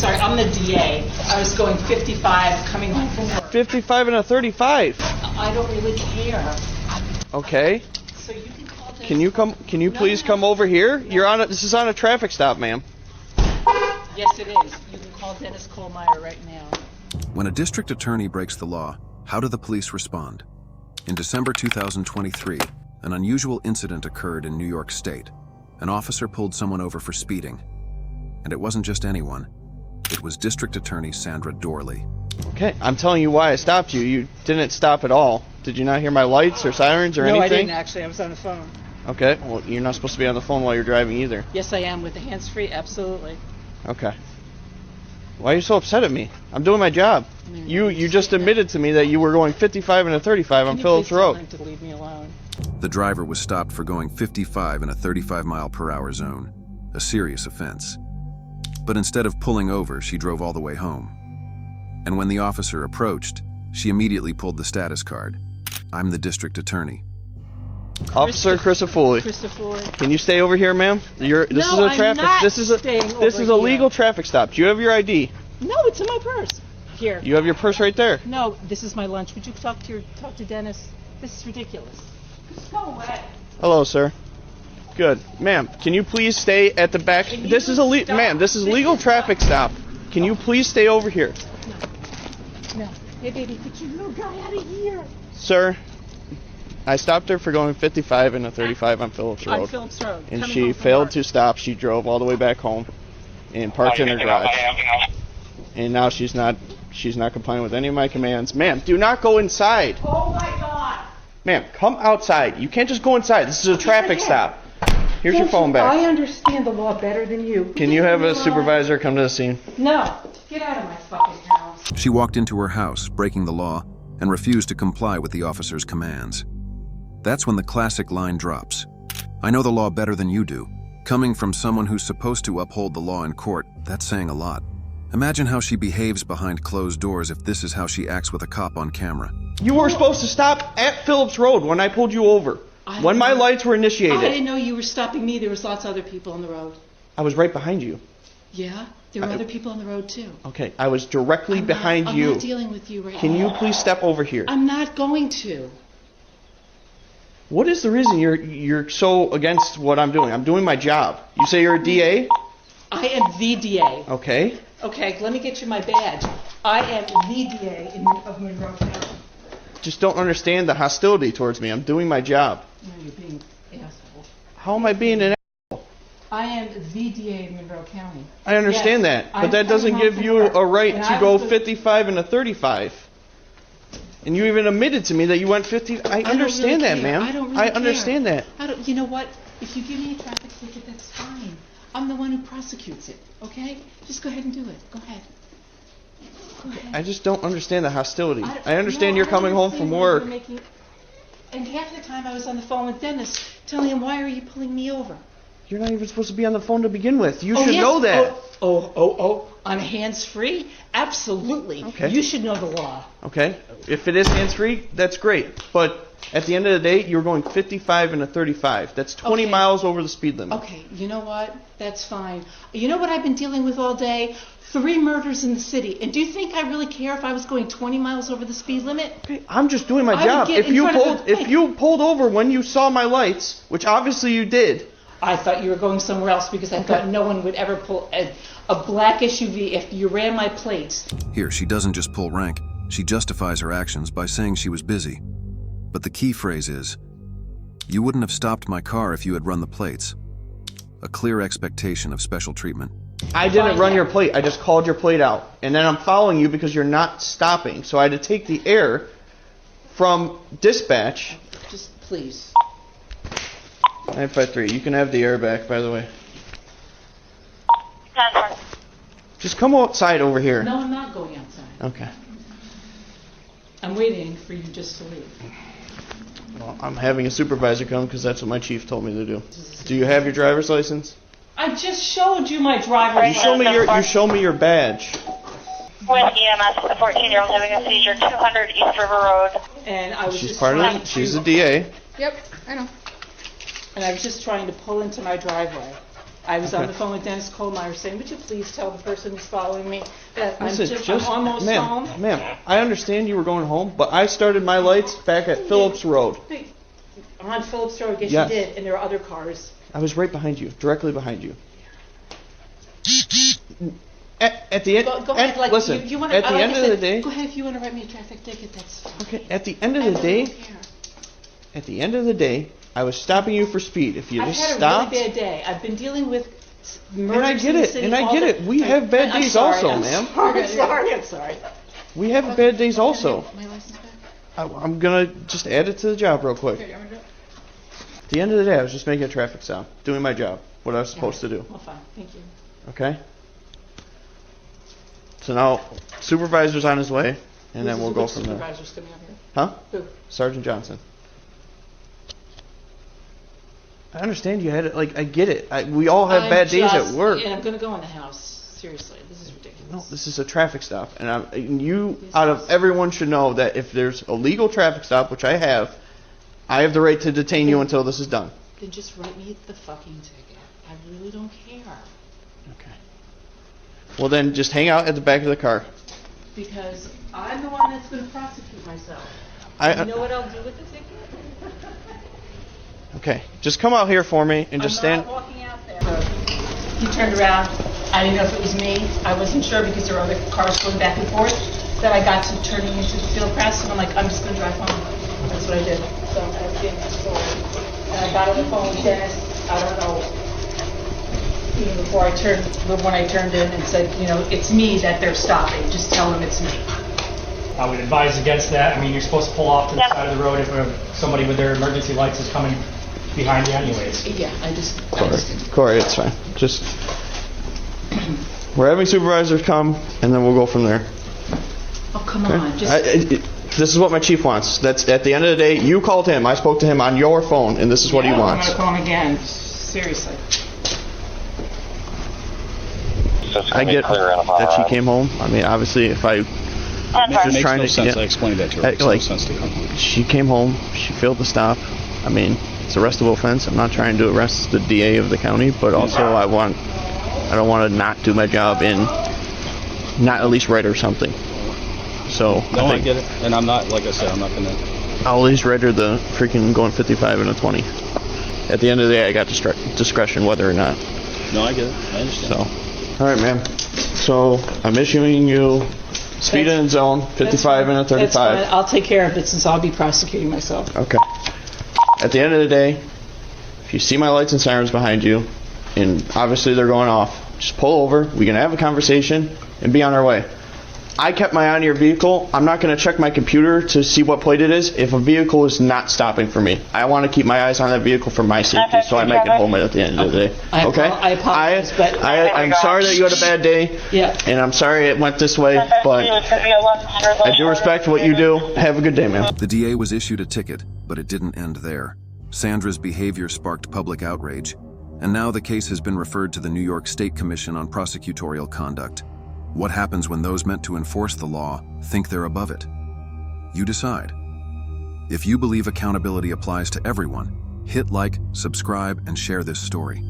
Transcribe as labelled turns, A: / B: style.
A: sorry, I'm the DA. I was going 55 coming home from work.
B: 55 and a 35.
A: I don't really care.
B: Okay.
A: So you can call Dennis.
B: Can you please come over here? This is on a traffic stop, ma'am.
A: Yes, it is. You can call Dennis Kohlmeyer right now.
C: When a district attorney breaks the law, how do the police respond? In December 2023, an unusual incident occurred in New York State. An officer pulled someone over for speeding. And it wasn't just anyone. It was District Attorney Sandra Doorley.
B: Okay, I'm telling you why I stopped you. You didn't stop at all. Did you not hear my lights or sirens or anything?
A: No, I didn't actually. I was on the phone.
B: Okay, well, you're not supposed to be on the phone while you're driving either.
A: Yes, I am with the hands-free. Absolutely.
B: Okay. Why are you so upset at me? I'm doing my job. You just admitted to me that you were going 55 and a 35 on Phillips Road.
A: Can you please tell him to leave me alone?
C: The driver was stopped for going 55 in a 35-mile-per-hour zone, a serious offense. But instead of pulling over, she drove all the way home. And when the officer approached, she immediately pulled the status card. I'm the district attorney.
B: Officer Christopher. Can you stay over here, ma'am? This is a legal traffic stop. Do you have your ID?
A: No, it's in my purse. Here.
B: You have your purse right there.
A: No, this is my lunch. Would you talk to Dennis? This is ridiculous. Just go away.
B: Hello, sir. Good, ma'am. Can you please stay at the back? This is legal traffic stop. Can you please stay over here?
A: No. Hey, baby, get your little guy out of here.
B: Sir, I stopped her for going 55 and a 35 on Phillips Road.
A: On Phillips Road.
B: And she failed to stop. She drove all the way back home and parked in her garage. And now she's not complying with any of my commands. Ma'am, do not go inside.
A: Oh my God.
B: Ma'am, come outside. You can't just go inside. This is a traffic stop. Here's your phone back.
A: I understand the law better than you.
B: Can you have a supervisor come to the scene?
A: No. Get out of my fucking house.
C: She walked into her house, breaking the law, and refused to comply with the officer's commands. That's when the classic line drops. I know the law better than you do. Coming from someone who's supposed to uphold the law in court, that's saying a lot. Imagine how she behaves behind closed doors if this is how she acts with a cop on camera.
B: You were supposed to stop at Phillips Road when I pulled you over. When my lights were initiated.
A: I didn't know you were stopping me. There was lots of other people on the road.
B: I was right behind you.
A: Yeah? There were other people on the road too.
B: Okay, I was directly behind you.
A: I'm not dealing with you right now.
B: Can you please step over here?
A: I'm not going to.
B: What is the reason you're so against what I'm doing? I'm doing my job. You say you're a DA?
A: I am the DA.
B: Okay.
A: Okay, let me get you my badge. I am the DA of Monroe County.
B: Just don't understand the hostility towards me. I'm doing my job.
A: No, you're being an asshole.
B: How am I being an asshole?
A: I am the DA of Monroe County.
B: I understand that, but that doesn't give you a right to go 55 and a 35. And you even admitted to me that you went 50. I understand that, ma'am. I understand that.
A: You know what? If you give me a traffic ticket, that's fine. I'm the one who prosecutes it, okay? Just go ahead and do it. Go ahead. Go ahead.
B: I just don't understand the hostility. I understand you're coming home from work.
A: And half the time I was on the phone with Dennis telling him, why are you pulling me over?
B: You're not even supposed to be on the phone to begin with. You should know that.
A: On hands-free? Absolutely.
B: Okay.
A: You should know the law.
B: Okay. If it is hands-free, that's great. But at the end of the day, you're going 55 and a 35. That's 20 miles over the speed limit.
A: Okay. You know what? That's fine. You know what I've been dealing with all day? 3 murders in the city. And do you think I really care if I was going 20 miles over the speed limit?
B: Okay, I'm just doing my job. If you pulled over when you saw my lights, which obviously you did.
A: I thought you were going somewhere else because I thought no one would ever pull a black SUV if you ran my plates.
C: Here, she doesn't just pull rank. She justifies her actions by saying she was busy. But the key phrase is, you wouldn't have stopped my car if you had run the plates. A clear expectation of special treatment.
B: I didn't run your plate. I just called your plate out. And then I'm following you because you're not stopping. So I had to take the air from dispatch.
A: Just please.
B: 953. You can have the air back, by the way.
D: 10-4.
B: Just come outside over here.
A: No, I'm not going outside.
B: Okay.
A: I'm waiting for you just to leave.
B: Well, I'm having a supervisor come because that's what my chief told me to do. Do you have your driver's license?
A: I just showed you my driver's license.
B: You show me your badge.
D: With EMS, a 14-year-old having a seizure, 200 East River Road.
A: And I was
B: She's a DA.
E: Yep, I know.
A: And I was just trying to pull into my driveway. I was on the phone with Dennis Kohlmeyer saying, would you please tell the person who's following me that
B: Listen,
A: I'm almost home?
B: Ma'am, I understand you were going home, but I started my lights back at Phillips Road.
A: On Phillips Road, yes,
B: Yes.
A: you did, and there are other cars.
B: I was right behind you, directly behind you. At the end,
A: Go ahead, like,
B: listen,
A: you wanna,
B: at the
A: like
B: end
A: I
B: of the
A: said,
B: day,
A: go ahead if you want to write me a traffic ticket, that's fine.
B: okay, at the end of
A: I
B: the
A: really
B: day,
A: don't care.
B: at the end of the day, I was stopping you for speed. If you
A: I've
B: just
A: had
B: stopped,
A: a really bad day. I've been dealing with murders
B: and I get
A: in the
B: it,
A: city
B: and I
A: all
B: get
A: day.
B: it. We have bad
A: I'm
B: days
A: sorry,
B: also,
A: I'm
B: ma'am.
A: I'm sorry.
B: We have bad days also.
A: My license back?
B: I'm gonna just add it to the job real quick.
A: Okay, I'm gonna do it.
B: At the end of the day, I was just making a traffic stop, doing my job, what I was supposed to do.
A: Well, fine, thank you.
B: Okay? So now, supervisor's on his way, and then we'll go from there.
A: Supervisor's coming up here.
B: Huh?
A: Who?
B: Sergeant Johnson. I understand you had it, like, I get it. We all have bad days at work.
A: And I'm gonna go in the house. Seriously, this is ridiculous.
B: No, this is a traffic stop, and you, out of everyone, should know that if there's a legal traffic stop, which I have the right to detain you until this is done.
A: Then just write me the fucking ticket. I really don't care.
B: Okay. Well, then just hang out at the back of the car.
A: Because I'm the one that's gonna prosecute myself. You know what I'll do with the ticket?
B: Okay, just come out here for me and just stand.
A: I'm not walking out there. He turned around. I didn't know if it was me. I wasn't sure because there were other cars going back and forth. That I got to turning into the field press, and I'm like, I'm just gonna drive home. That's what I did. So I was getting sorry. And I got on the phone with Dennis. I don't know. Even before I turned, when I turned in and said, you know, it's me that they're stopping. Just tell them it's me.
E: I would advise against that. I mean, you're supposed to pull off to the side of the road if somebody with their emergency lights is coming behind you anyways.
A: Yeah, I just.
B: Corey, it's fine. Just, we're having supervisors come, and then we'll go from there.
A: Oh, come on. Just.
B: This is what my chief wants. That's at the end of the day. You called him. I spoke to him on your phone, and this is what he wants.
A: I'm gonna call him again. Seriously.
B: I get that she came home. I mean, obviously, if I just trying to
F: sense. I explained that to her. It makes no sense to come home.
B: She came home. She failed to stop. I mean, it's a arrestable offense. I'm not trying to arrest the DA of the county, but also I don't want to not do my job and not at least write her something. So
F: no, I get it, and I'm not, like I said, I'm not gonna.
B: I'll at least write her the freaking going 55 and a 20. At the end of the day, I got discretion whether or not.
F: No, I get it. I understand.
B: So, all right, ma'am. So I'm issuing you speed in zone 55 and a 35.
A: That's fine. I'll take care of it since I'll be prosecuting myself.
B: Okay. At the end of the day, if you see my lights and sirens behind you, and obviously they're going off, just pull over. We can have a conversation and be on our way. I kept my eye on your vehicle. I'm not going to check my computer to see what plate it is if a vehicle is not stopping for me. I want to keep my eyes on that vehicle for my safety, so I make it home at the end of the day. Okay?
A: I apologize, but
B: I'm sorry that you had a bad day.
A: Yeah.
B: And I'm sorry it went this way, but I do respect what you do. Have a good day, ma'am.
C: The DA was issued a ticket, but it didn't end there. Sandra's behavior sparked public outrage, and now the case has been referred to the New York State Commission on Prosecutorial Conduct. What happens when those meant to enforce the law think they're above it? You decide. If you believe accountability applies to everyone, hit like, subscribe, and share this story.